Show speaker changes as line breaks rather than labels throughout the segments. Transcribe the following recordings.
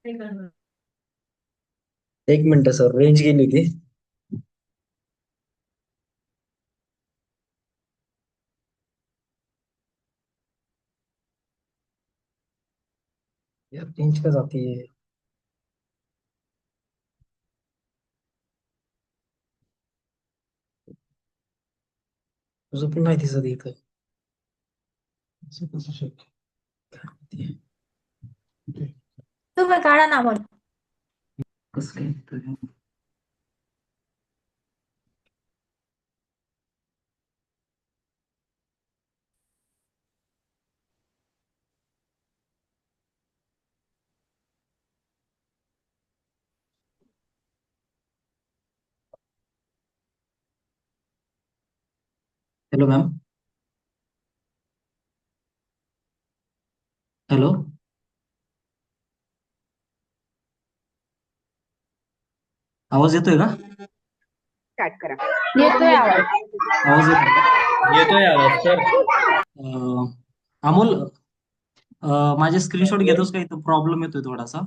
एक minute sir, range गेली होती. यार रेंज का जाती है. तुझं पण नाही दिसत इथं. असं कसं शक्य? काय माहिती.
तुम्ही काढा ना मग.
कसं काय येतंय? Hello ma'am. हॅलो. आवाज येतोय का?
स्टार्ट करा. येतोय आवाज.
आवाज येतोय का?
येतोय आवाज तर.
अमोल, माझे स्क्रीनशॉट घेतोस का? इथं प्रॉब्लेम येतोय थोडासा.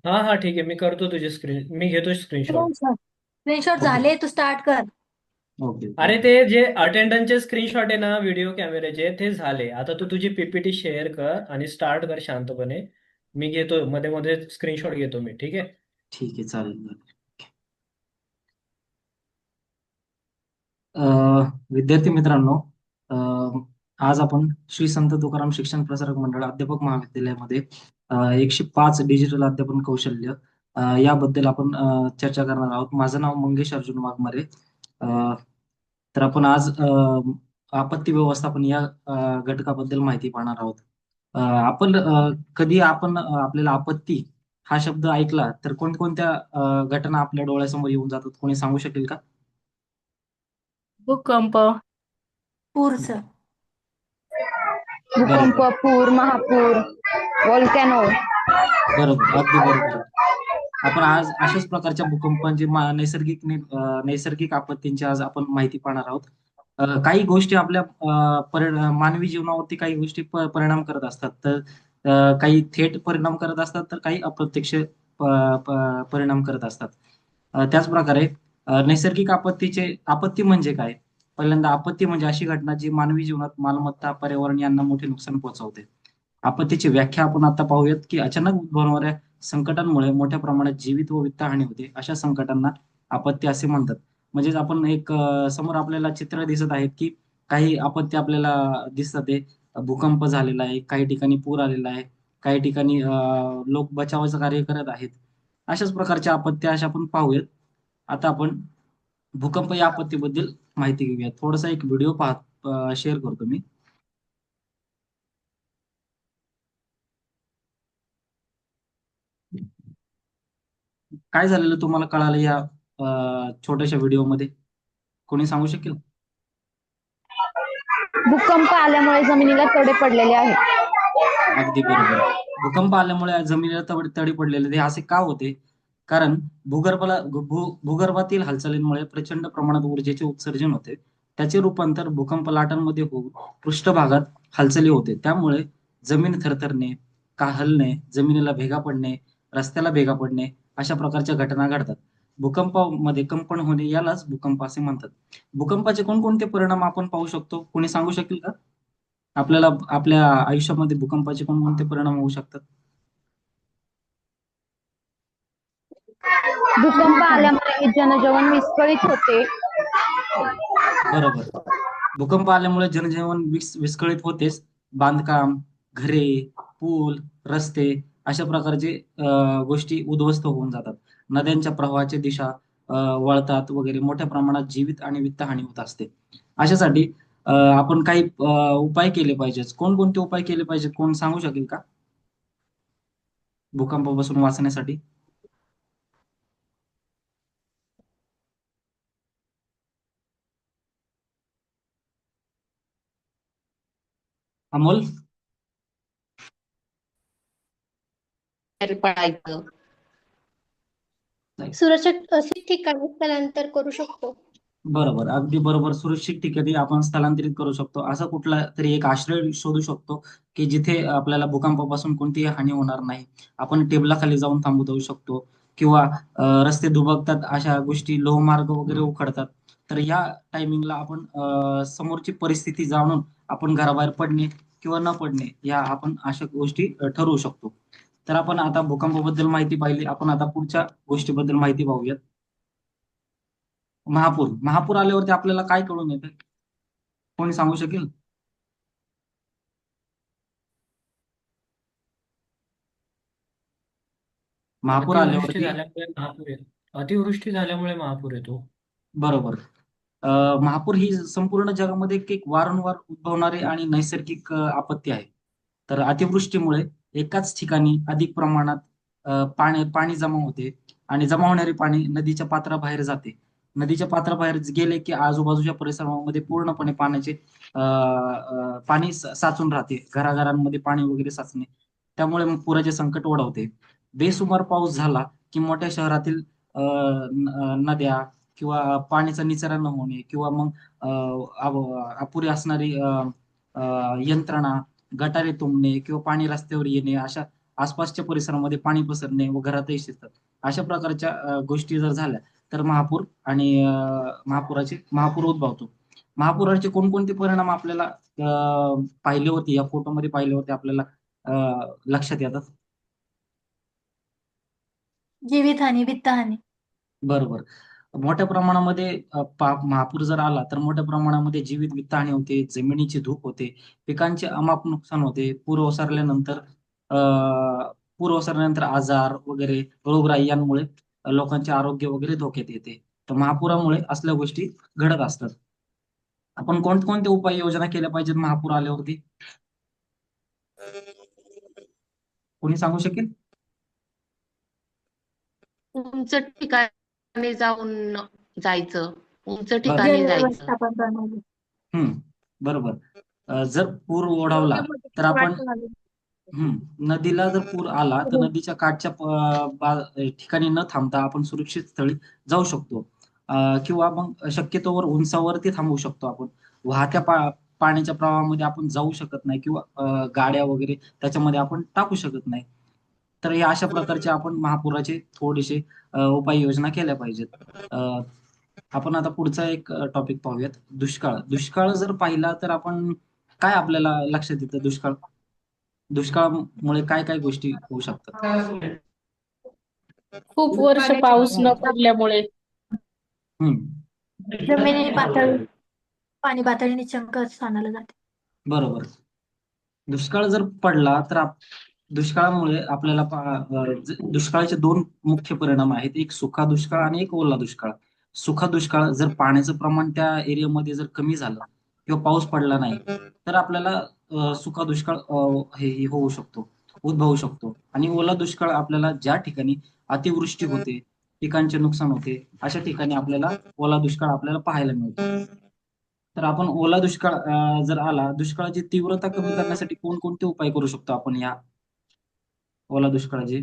हा हा ठीक आहे, मी करतो तुझे मी घेतो स्क्रीनशॉट.
Screenshot
okay.
झाले, तू स्टार्ट कर.
ओके ओके
अरे
ओके.
ते जे अटेंडन्सचे स्क्रीनशॉट आहे ना व्हिडिओ कॅमेऱ्याचे, ते झाले. आता तू तुझी पीपीटी शेअर कर आणि स्टार्ट कर शांतपणे. मी घेतो मध्ये मध्ये स्क्रीनशॉट घेतो मी, ठीक आहे.
ठीक आहे, चालेल. विद्यार्थी मित्रांनो, आज आपण श्री संत तुकाराम शिक्षण प्रसारक मंडळ अध्यापक महाविद्यालयामध्ये 105 डिजिटल अध्यापन कौशल्य याबद्दल आपण चर्चा करणार आहोत. माझं नाव मंगेश अर्जुन वाघमारे. अ, तर आपण आज आपत्ती व्यवस्थापन या घटकाबद्दल माहिती पाहणार आहोत. आपण कधी आपण आपल्याला आपत्ती हा शब्द ऐकला तर कोणकोणत्या घटना आपल्या डोळ्यासमोर येऊन जातात, कोणी सांगू शकेल का?
भूकंप, पूर सर.
भूकंप,
बरोबर.
पूर, महापूर, व्हॉल्कॅनो.
बरोबर, अगदी बरोबर. आपण आज अशाच प्रकारच्या भूकंपांची नैसर्गिक आपत्तींची आज आपण माहिती पाहणार आहोत. काही गोष्टी आपल्या मानवी जीवनावरती काही गोष्टी परिणाम करत असतात. तर काही थेट परिणाम करत असतात, तर काही अप्रत्यक्ष परिणाम करत असतात. त्याच प्रकारे नैसर्गिक आपत्ती म्हणजे काय? पहिल्यांदा आपत्ती म्हणजे अशी घटना जी मानवी जीवनात मालमत्ता, पर्यावरण यांना मोठे नुकसान पोहोचवते. आपत्तीची व्याख्या आपण आता पाहूयात की अचानक उद्भवणाऱ्या संकटांमुळे मोठ्या प्रमाणात जीवित व वित्तहानी होते. अशा संकटांना आपत्ती असे म्हणतात. म्हणजेच आपण एक समोर आपल्याला चित्र दिसत आहेत की काही आपत्ती आपल्याला दिसतात आहे. भूकंप झालेला आहे, काही ठिकाणी पूर आलेला आहे, काही ठिकाणी लोक बचावाचं कार्य करत आहेत. अशाच प्रकारच्या आपत्ती अशा आपण पाहूयात. आता आपण भूकंप या आपत्तीबद्दल माहिती घेऊया. थोडासा एक व्हिडिओ शेअर करतो मी. काय झालेलं तुम्हाला कळालं या छोट्याशा व्हिडिओमध्ये? कोणी सांगू शकेल?
भूकंप आल्यामुळे जमिनीला तडे पडलेले आहेत.
अगदी बरोबर. भूकंप आल्यामुळे जमिनीला तडे पडलेले ते असे का होते? कारण भूगर्भातील हालचालींमुळे प्रचंड प्रमाणात ऊर्जेचे उत्सर्जन होते. त्याचे रूपांतर भूकंप लाटांमध्ये होऊन पृष्ठभागात हालचाली होते. त्यामुळे जमीन थरथरणे, हलणे, जमिनीला भेगा पडणे, रस्त्याला भेगा पडणे अशा प्रकारच्या घटना घडतात. भूकंपामध्ये कंपन होणे यालाच भूकंप असे म्हणतात. भूकंपाचे कोणकोणते परिणाम आपण पाहू शकतो? कोणी सांगू शकेल का? आपल्याला आपल्या आयुष्यामध्ये भूकंपाचे कोणकोणते परिणाम होऊ शकतात?
भूकंप आल्यामुळे जनजीवन विस्कळीत होते.
बरोबर. भूकंप आल्यामुळे जनजीवन विस्कळीत होतेच. बांधकाम, घरे, पूल, रस्ते अशा प्रकारचे गोष्टी उद्ध्वस्त होऊन जातात. नद्यांच्या प्रवाहाची दिशा वळतात वगैरे. मोठ्या प्रमाणात जीवित आणि वित्तहानी होत असते. अशासाठी आपण काही उपाय केले पाहिजेत. कोणकोणते उपाय केले पाहिजेत? कोण सांगू शकेल का? भूकंपापासून वाचण्यासाठी? अमोल?
सुरक्षित ठिकाणी स्थलांतर करू शकतो.
बरोबर, अगदी बरोबर. सुरक्षित ठिकाणी आपण स्थलांतरित करू शकतो. असा कुठला तरी एक आश्रय शोधू शकतो, की जिथे आपल्याला भूकंपापासून कोणतीही हानी होणार नाही. आपण टेबलाखाली जाऊन थांबू देऊ शकतो किंवा रस्ते दुभगतात, अशा गोष्टी, लोहमार्ग वगैरे उखडतात. तर या टायमिंगला आपण समोरची परिस्थिती जाणून आपण घराबाहेर पडणे किंवा न पडणे, या आपण अशा गोष्टी ठरवू शकतो. तर आपण आता भूकंपाबद्दल माहिती पाहिली. आपण आता पुढच्या गोष्टीबद्दल माहिती पाहूयात. महापूर आल्यावरती आपल्याला काय कळून येतं? कोणी सांगू शकेल? महापूर
अतिवृष्टी
आल्यावरती.
झाल्यामुळे महापूर येतो. अतिवृष्टी झाल्यामुळे महापूर येतो.
बरोबर. महापूर ही संपूर्ण जगामध्ये एक वारंवार उद्भवणारी आणि नैसर्गिक आपत्ती आहे. तर अतिवृष्टीमुळे एकाच ठिकाणी अधिक प्रमाणात पाणी पाणी जमा होते आणि जमा होणारे पाणी नदीच्या पात्राबाहेर जाते. नदीच्या पात्राबाहेर गेले की आजूबाजूच्या परिसरामध्ये पूर्णपणे पाण्याचे पाणी साचून राहते. घराघरांमध्ये पाणी वगैरे साचणे. त्यामुळे मग पुराचे संकट ओढवते. बेसुमार पाऊस झाला की मोठ्या शहरातील नद्या किंवा पाण्याचा निचरा न होणे किंवा मग अपुरी असणारी यंत्रणा, गटारे तुंबणे किंवा पाणी रस्त्यावर येणे, अशा आसपासच्या परिसरामध्ये पाणी पसरणे व घरातही शिरतात. अशा प्रकारच्या गोष्टी जर झाल्या तर महापूर आणि महापूर उद्भवतो. महापुराचे कोणकोणते परिणाम आपल्याला पाहिले होते, या फोटोमध्ये पाहिले होते, आपल्याला लक्षात येतात?
जीवितहानी, वित्तहानी.
बरोबर. मोठ्या प्रमाणामध्ये महापूर जर आला तर मोठ्या प्रमाणामध्ये जीवित वित्तहानी होते, जमिनीची धूप होते, पिकांचे अमाप नुकसान होते. पूर ओसरल्यानंतर आजार वगैरे, रोगराई यांमुळे लोकांचे आरोग्य वगैरे धोक्यात येते. तर महापुरामुळे असल्या गोष्टी घडत असतात. आपण कोणकोणत्या उपाययोजना केल्या पाहिजेत महापूर आल्यावरती? कोणी सांगू शकेल?
उंच ठिकाणी जायचं. उंच
बरं.
ठिकाणी
जल
जायचं.
व्यवस्थापन करणे.
हम्म, बरोबर. जर पूर ओढवला
योग्य
तर
पद्धतीने वाट
आपण
लावावी.
नदीला जर पूर आला तर नदीच्या काठच्या ठिकाणी न थांबता आपण सुरक्षित स्थळी जाऊ शकतो. किंवा मग शक्यतोवर उंचावरती थांबवू शकतो आपण. वाहत्या पाण्याच्या प्रवाहामध्ये आपण जाऊ शकत नाही किंवा गाड्या वगैरे त्याच्यामध्ये आपण टाकू शकत नाही. तर या अशा प्रकारचे आपण महापुराचे थोडेसे उपाययोजना केल्या पाहिजेत. आपण आता पुढचा एक टॉपिक पाहूयात, दुष्काळ. दुष्काळ जर पाहिला तर आपण काय आपल्याला लक्षात येतं? दुष्काळामुळे काय काय गोष्टी होऊ शकतात?
खूप वर्ष पाऊस न पडल्यामुळे
हम्म,
जमिनी पातळी, पाणी पातळी निश्चित स्थानाला जाते.
बरोबर. दुष्काळ जर पडला तर दुष्काळामुळे आपल्याला दुष्काळाचे दोन मुख्य परिणाम आहेत, एक सुखा दुष्काळ आणि एक ओला दुष्काळ. सुखा दुष्काळ जर पाण्याचं प्रमाण त्या एरियामध्ये जर कमी झालं किंवा पाऊस पडला नाही तर आपल्याला सुखा दुष्काळ हे होऊ शकतो, उद्भवू शकतो. आणि ओला दुष्काळ आपल्याला ज्या ठिकाणी अतिवृष्टी होते, पिकांचे नुकसान होते, अशा ठिकाणी आपल्याला ओला दुष्काळ आपल्याला पाहायला मिळतो. तर आपण ओला दुष्काळ जर आला, दुष्काळाची तीव्रता कमी करण्यासाठी कोणकोणते उपाय करू शकतो आपण या ओला दुष्काळाचे?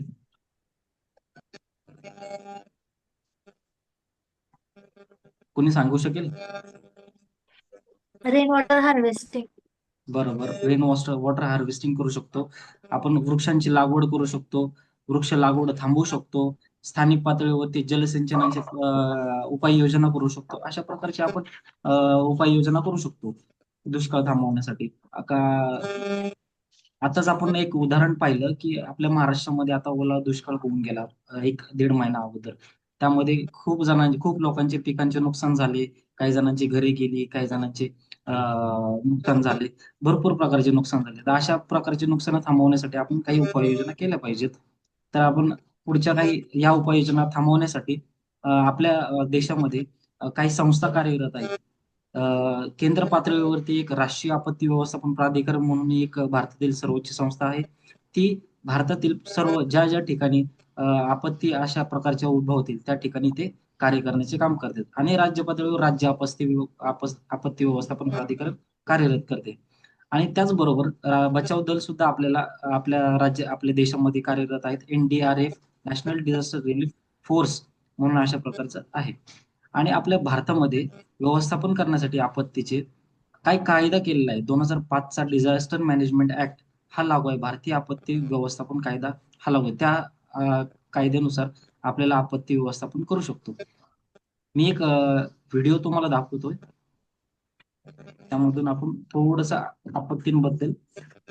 कोणी सांगू शकेल?
Rain water harvesting.
बरोबर. रेन वॉटर हार्वेस्टिंग करू शकतो. आपण वृक्षांची लागवड करू शकतो. वृक्ष लागवड थांबवू शकतो. स्थानिक पातळीवरती जलसिंचनाचे उपाययोजना करू शकतो. अशा प्रकारचे आपण उपाययोजना करू शकतो दुष्काळ थांबवण्यासाठी. आताच आपण एक उदाहरण पाहिलं की आपल्या महाराष्ट्रामध्ये आता ओला दुष्काळ होऊन गेला 1-1.5 महिना अगोदर. त्यामध्ये खूप लोकांचे पिकांचे नुकसान झाले, काही जणांची घरे गेली, काही जणांचे नुकसान झाले, भरपूर प्रकारचे नुकसान झाले. तर अशा प्रकारचे नुकसान थांबवण्यासाठी आपण काही उपाययोजना केल्या पाहिजेत. तर आपण पुढच्या काही या उपाययोजना थांबवण्यासाठी आपल्या देशामध्ये काही संस्था कार्यरत आहेत. केंद्र पातळीवरती एक राष्ट्रीय आपत्ती व्यवस्थापन प्राधिकरण म्हणून एक भारतातील सर्वोच्च संस्था आहे. ती भारतातील सर्व ज्या ज्या ठिकाणी आपत्ती अशा प्रकारच्या उद्भवतील त्या ठिकाणी ते कार्य करण्याचे काम करतात. आणि राज्य पातळीवर राज्य आपत्ती व्यवस्थापन प्राधिकरण कार्यरत करते. आणि त्याचबरोबर बचाव दल सुद्धा आपल्या देशामध्ये कार्यरत आहेत. NDRF, national disaster relief force म्हणून अशा प्रकारचं आहे. आणि आपल्या भारतामध्ये व्यवस्थापन करण्यासाठी आपत्तीचे काही कायदा केलेला आहे. 2005चा डिझास्टर मॅनेजमेंट ऍक्ट हा लागू आहे. भारतीय आपत्ती व्यवस्थापन कायदा हा लागू आहे. त्या कायद्यानुसार आपल्याला आपत्ती व्यवस्थापन करू शकतो. मी एक व्हिडिओ तुम्हाला दाखवतोय. त्यामधून आपण थोडस आपत्तींबद्दल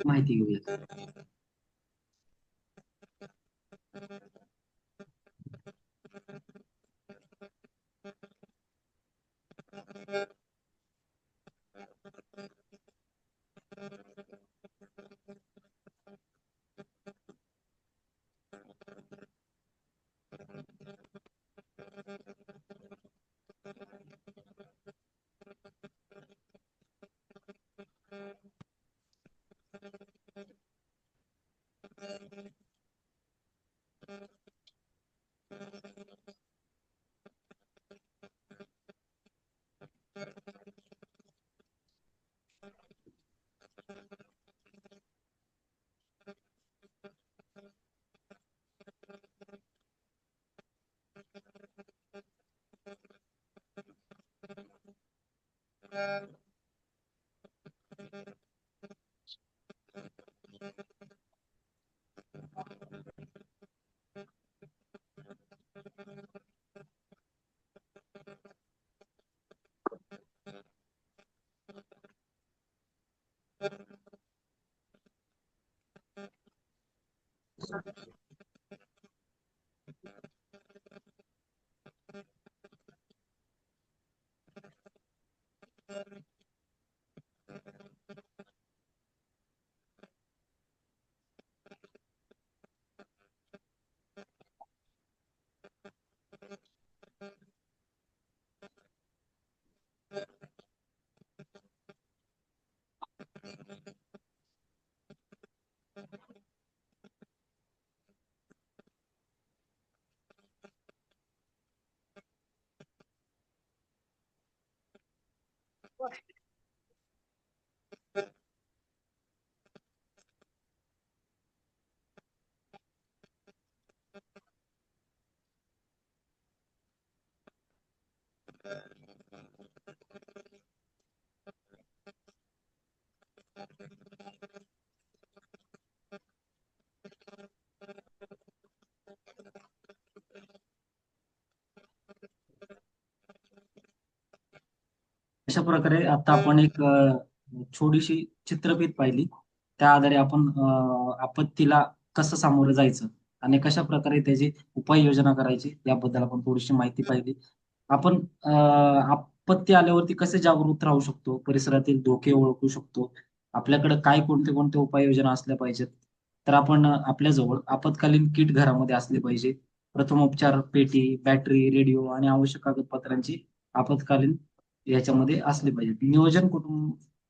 माहिती घेऊया. अशा प्रकारे आता आपण एक छोटीशी चित्रफित पाहिली. त्या आधारे आपण आपत्तीला कसं सामोरं जायचं आणि कशा प्रकारे त्याची उपाययोजना करायची याबद्दल आपण थोडीशी माहिती पाहिली. आपण आपत्ती आल्यावरती कसे जागृत राहू शकतो, परिसरातील धोके ओळखू शकतो, आपल्याकडे काय कोणते कोणते उपाययोजना असल्या पाहिजेत. तर आपण आपल्याजवळ आपत्कालीन किट घरामध्ये असले पाहिजे. प्रथमोपचार पेटी, बॅटरी, रेडिओ आणि आवश्यक कागदपत्रांची आपत्कालीन याच्यामध्ये असले पाहिजेत. नियोजन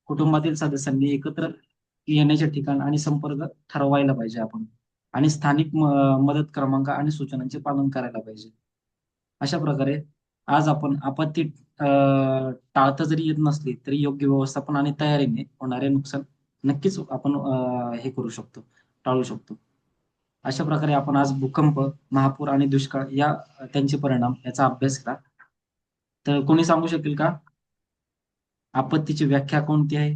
कुटुंबातील सदस्यांनी एकत्र येण्याचे ठिकाण आणि संपर्क ठरवायला पाहिजे आपण, आणि स्थानिक मदत क्रमांक आणि सूचनांचे पालन करायला पाहिजे. अशा प्रकारे आज आपण आपत्ती टाळता जरी येत नसली तरी योग्य व्यवस्थापन आणि तयारीने होणारे नुकसान नक्कीच आपण हे करू शकतो, टाळू शकतो. अशा प्रकारे आपण आज भूकंप, महापूर आणि दुष्काळ या त्यांचे परिणाम याचा अभ्यास केला. तर कोणी सांगू शकेल का आपत्तीची व्याख्या कोणती आहे?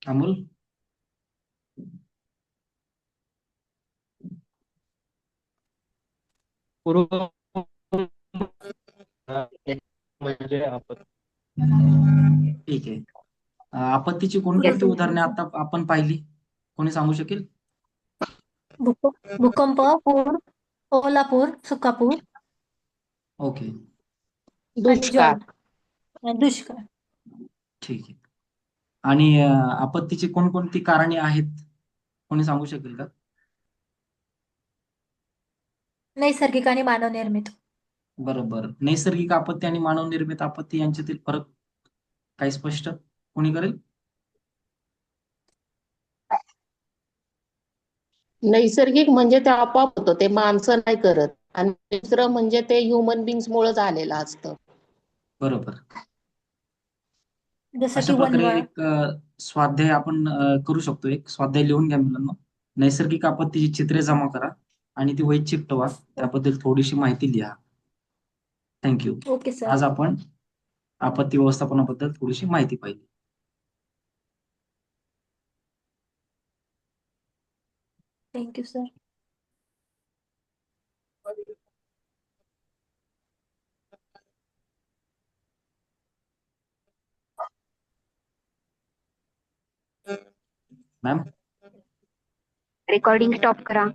अमोल?
पूर्व म्हणजे आपण
ठीक आहे. आपत्तीची कोणकोणती उदाहरणे आता आपण पाहिली, कोणी सांगू शकेल?
भूकंप, पूर, ओला पूर, सुका पूर
ओके,
आणि
दुष्काळ.
ज्वार आणि दुष्काळ.
ठीक आहे. आणि आपत्तीची कोणकोणती कारणे आहेत, कोणी सांगू शकेल का?
नैसर्गिक आणि मानवनिर्मित.
बरोबर. नैसर्गिक आपत्ती आणि मानवनिर्मित आपत्ती यांच्यातील फरक काही स्पष्ट कोणी करेल?
नैसर्गिक म्हणजे ते आपोआप होतं, ते माणसं नाही करत. आणि दुसरं म्हणजे ते ह्युमन बिंग्स मुळे झालेलं असतं.
बरोबर.
जसं की
अशा प्रकारे
वनवा.
एक स्वाध्याय आपण करू शकतो. एक स्वाध्याय लिहून घ्या मुलांना. नैसर्गिक आपत्तीची चित्रे जमा करा आणि ती वहीत चिकटवा. त्याबद्दल थोडीशी माहिती लिहा. थँक्यू.
Okay sir.
आज आपण आपत्ती व्यवस्थापनाबद्दल थोडीशी माहिती पाहिली.
Thank you sir.
Ma'am
recording stop करा.